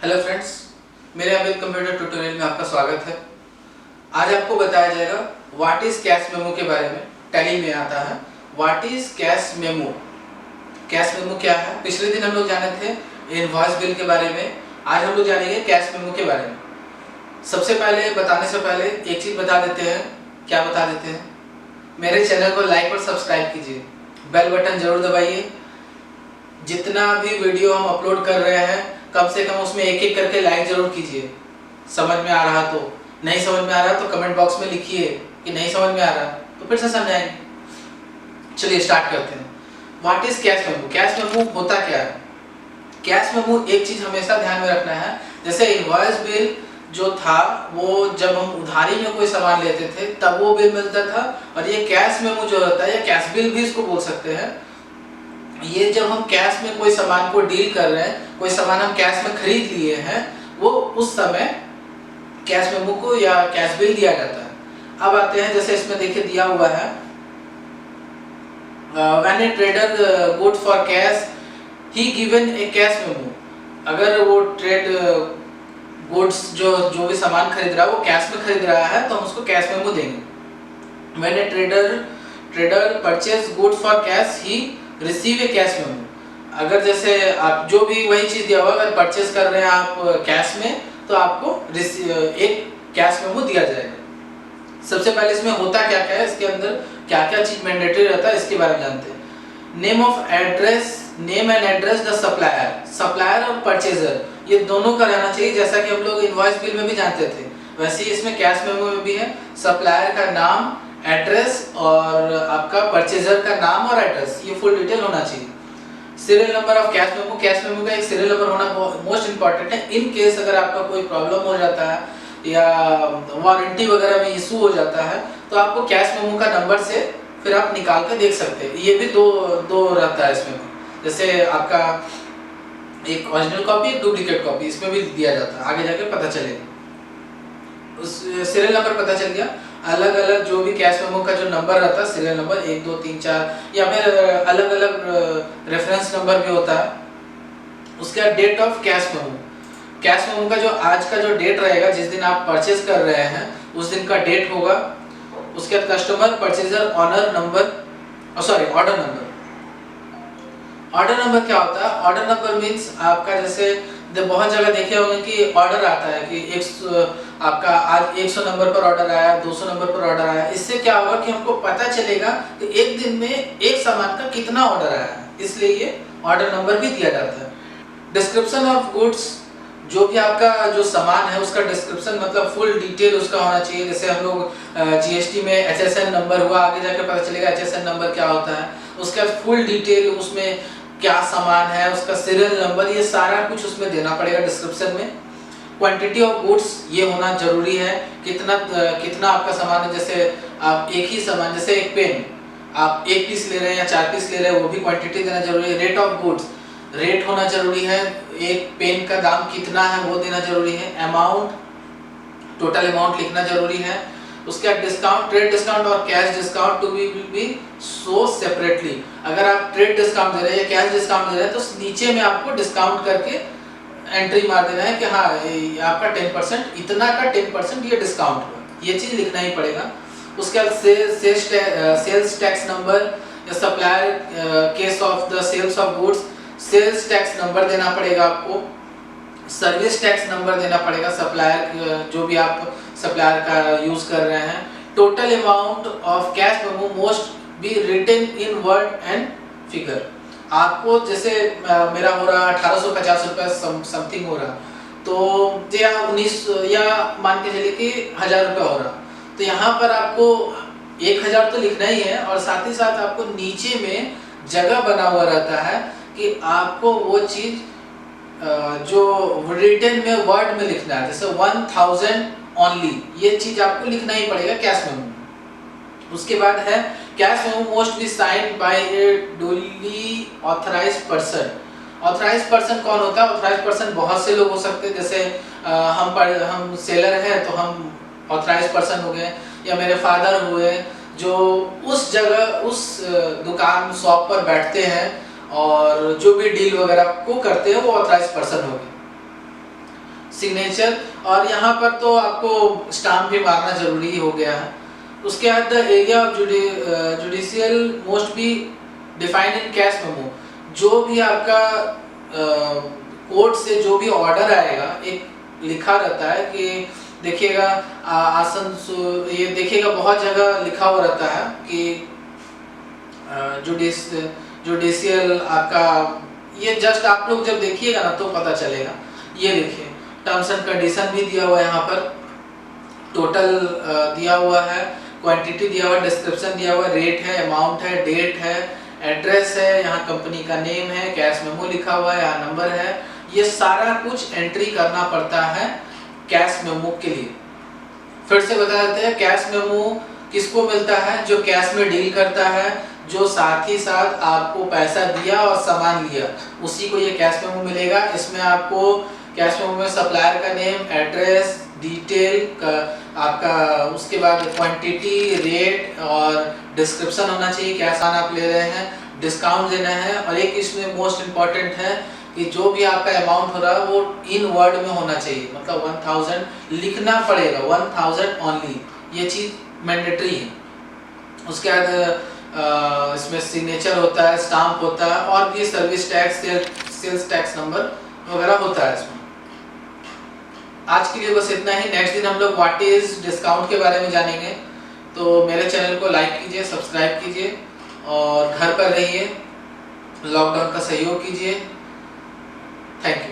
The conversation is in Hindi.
हेलो फ्रेंड्स, मेरे अमित कंप्यूटर ट्यूटोरियल में आपका स्वागत है। आज आपको बताया जाएगा व्हाट इज कैश मेमो के बारे में। टैली में आता है what is cash memo. Cash memo क्या है? पिछले दिन हम लोग जाने थे इनवॉइस बिल के बारे में। आज हम लोग जानेंगे कैश मेमो के बारे में। सबसे पहले बताने से पहले एक चीज बता देते हैं। क्या बता देते हैं? मेरे चैनल को लाइक और सब्सक्राइब कीजिए, बेल बटन जरूर दबाइए। जितना भी वीडियो हम अपलोड कर रहे हैं कम से कम उसमें एक एक करके लाइक जरूर कीजिए। समझ में आ रहा तो, नहीं समझ में आ रहा तो कमेंट बॉक्स में लिखिए कि नहीं समझ में आ रहा, तो फिर से समझाएंगे। चलिए स्टार्ट करते हैं। What is cash memo? Cash memo होता क्या है? कैश मेमो एक चीज हमेशा ध्यान में रखना है, जैसे इनवॉइस बिल जो था वो जब हम उधारी में कोई सामान लेते थे तब वो बिल मिलता था, और ये कैश मेमो जो होता है या कैश बिल भी इसको बोल सकते हैं, ये जब हम कैश में कोई सामान को डील कर रहे हैं, कोई सामान हम कैश में खरीद लिए हैं, वो उस समय कैश मेमो को या कैश बिल दिया जाता है। अब आते हैं, जैसे इसमें देखिए दिया हुआ है when A trader good for cash he given A cash memo. अगर वो ट्रेड गुड्स जो भी सामान खरीद रहा है वो कैश में खरीद रहा है तो हम उसको कैश मेमो देंगे। When A trader purchase good for cash he receive A cash memo. अगर जैसे आप जो भी वही चीज दिया हुआ, अगर परचेज कर रहे हैं आप कैश में तो आपको एक कैश मेमो दिया जाएगा। सबसे पहले इसमें होता क्या क्या है, इसके अंदर क्या क्या चीज मैंडेटरी रहता है इसके बारे में जानते हैं। Name and address the supplier और परचेजर, ये दोनों का रहना चाहिए। जैसा कि हम लोग इनवॉइस बिल में भी जानते थे वैसे ही इसमें कैश मेमो में भी है। सप्लायर का नाम, एड्रेस और आपका परचेजर का नाम और एड्रेस, ये फुल डिटेल होना चाहिए। Serial number of cash memo, cash memo का एक सीरियल नंबर होना मोस्ट इंपॉर्टेंट है। इन केस अगर आपका कोई प्रॉब्लम हो जाता है या वारंटी वगैरह में इशू हो जाता है तो आपको कैश मेमो का नंबर से फिर आप निकाल कर देख सकते हैं। ये भी दो रहता है इसमें, जैसे आपका एक ओरिजिनल कॉपी, एक डुप्लीकेट कॉपी, इसमें भी दिया जाता है, आगे जाके पता चलेगा। उस सीरियल नंबर पता चल गया। अलग अलग जो भी कैश मेमो का जो नंबर रहता है, सीरियल नंबर 1 2 3 4 या फिर अलग अलग रेफरेंस नंबर भी होता है। उसका date of cash memo, cash memo का जो आज का जो डेट रहेगा, जिस दिन आप परचेज कर रहे हैं उस दिन का डेट होगा। उसके बाद customer purchaser owner number, sorry order number. Order number क्या होता है? ऑर्डर नंबर मींस आपका, जैसे बहुत जगह देखे होंगे कि ऑर्डर आता है कि आपका आज 100 नंबर पर ऑर्डर आया, 200 नंबर पर ऑर्डर आया। इससे क्या होगा कि हमको पता चलेगा कि एक दिन में एक सामान का कितना ऑर्डर आया है, इसलिए ये ऑर्डर नंबर भी दिया जाता है। डिस्क्रिप्शन ऑफ गुड्स, जो भी आपका जो सामान है उसका डिस्क्रिप्शन मतलब फुल डिटेल उसका होना चाहिए। जैसे हम लोग जीएसटी में HSN नंबर हुआ, आगे जाकर पता चलेगा HSN नंबर क्या होता है। उसका फुल डिटेल, उसमें क्या सामान है, उसका सीरियल नंबर, ये सारा कुछ उसमें देना पड़ेगा डिस्क्रिप्शन में। क्वांटिटी ऑफ गुड्स ये होना जरूरी है, कितना आपका सामान है। जैसे आप एक ही सामान, जैसे एक पेन आप 1 पीस ले रहे हैं या 4 पीस ले रहे हैं, वो भी क्वांटिटी देना जरूरी है। रेट ऑफ गुड्स, रेट होना जरूरी है, एक पेन का दाम कितना है वो देना जरूरी है। अमाउंट, टोटल अमाउंट लिखना जरूरी है। उसके बाद डिस्काउंट, ट्रेड डिस्काउंट और cash discount to be so separately. अगर आप ट्रेड डिस्काउंट दे रहे हैं या कैश डिस्काउंट दे रहे हैं तो नीचे में आपको डिस्काउंट करके एंट्री मार देना है कि हाँ आपका 10%, इतना का 10% ये डिस्काउंट हुआ, ये चीज लिखना ही पड़ेगा। उसके बाद सेल्स टैक्स नंबर या supplier case of the sales of goods, sales tax number देना पड़ेगा आपको। सर्विस टैक्स नंबर देना पड़ेगा, सप्लायर जो भी आप सप्लायर का यूज कर रहे हैं। Total amount of cash memo must be written in word and figure. आपको जैसे मेरा हो रहा 1850 रुपये समथिंग हो रहा, तो या 19 या मान के चलिए कि 1000 रुपये हो रहा, तो यहाँ पर आपको 1000 तो लिखना ही है, और साथ ही साथ आपको नीचे में जगह बना हुआ रहता है कि आपको वो चीज जो रिटन में वर्ड में लिखना है। जैसे 1000 ओनली, ये चीज आपको लिखना ही पड़ेगा कैश मेमो। उसके बाद है cash memo must be signed by a duly authorised person. Authorised person कौन होता है? ऑथराइज्ड पर्सन बहुत से लोग हो सकते हैं, जैसे हम सेलर हैं तो हम ऑथराइज्ड पर्सन हो गए, या मेरे फादर हुए जो उस जगह उस दुकान शॉप पर बैठते हैं और जो भी डील वगैरह को करते हैं वो ऑथराइज्ड पर्सन हो गए। सिग्नेचर, और यहाँ पर तो आपको स्टाम्प भी मारना जरूरी हो गया है। उसके बाद the area of judicial most be defined in cash memo. जो भी आपका कोर्ट से जो भी ऑर्डर आएगा, एक लिखा रहता है कि देखिएगा ये देखिएगा बहुत जगह लिखा हुआ रहता है कि जुडिशियल आपका, ये जस्ट आप लोग जब देखिएगा ना तो पता चलेगा। ये देखिए टर्म्स एंड कंडीशन भी दिया हुआ है, यहाँ पर टोटल दिया हुआ है, क्वांटिटी दिया हुआ है, डिस्क्रिप्शन दिया हुआ है, रेट है, अमाउंट है, डेट है, एड्रेस है, यहाँ कंपनी का नेम है, कैश मेमो लिखा हुआ है, यहाँ नंबर है। ये सारा कुछ एंट्री करना पड़ता है कैश मेमो के लिए। फिर से बता देते हैं, कैश मेमो किसको मिलता है? जो कैश में डील करता है, जो साथ ही साथ आपको पैसा दिया और सामान लिया, उसी को ये कैश मेमो मिलेगा। इसमें आपको कैश मेमो में सप्लायर का नेम, एड्रेस, डिटेल आपका, उसके बाद क्वांटिटी, रेट और डिस्क्रिप्शन होना चाहिए, क्या सामान आप ले रहे हैं, डिस्काउंट देना है, और एक इसमें मोस्ट इम्पॉर्टेंट है कि जो भी आपका अमाउंट हो रहा है वो इन वर्ड में होना चाहिए, मतलब 1000 लिखना पड़ेगा, 1000 ओनली, ये चीज़ मैंडेटरी है। उसके बाद इसमें सिग्नेचर होता है, स्टाम्प होता है, और भी service tax, sales tax number वगैरह होता है इसमें। आज के लिए बस इतना ही। नेक्स्ट दिन हम लोग व्हाट इज डिस्काउंट के बारे में जानेंगे। तो मेरे चैनल को लाइक कीजिए, सब्सक्राइब कीजिए, और घर पर रहिए, लॉकडाउन का सहयोग कीजिए। Thank you.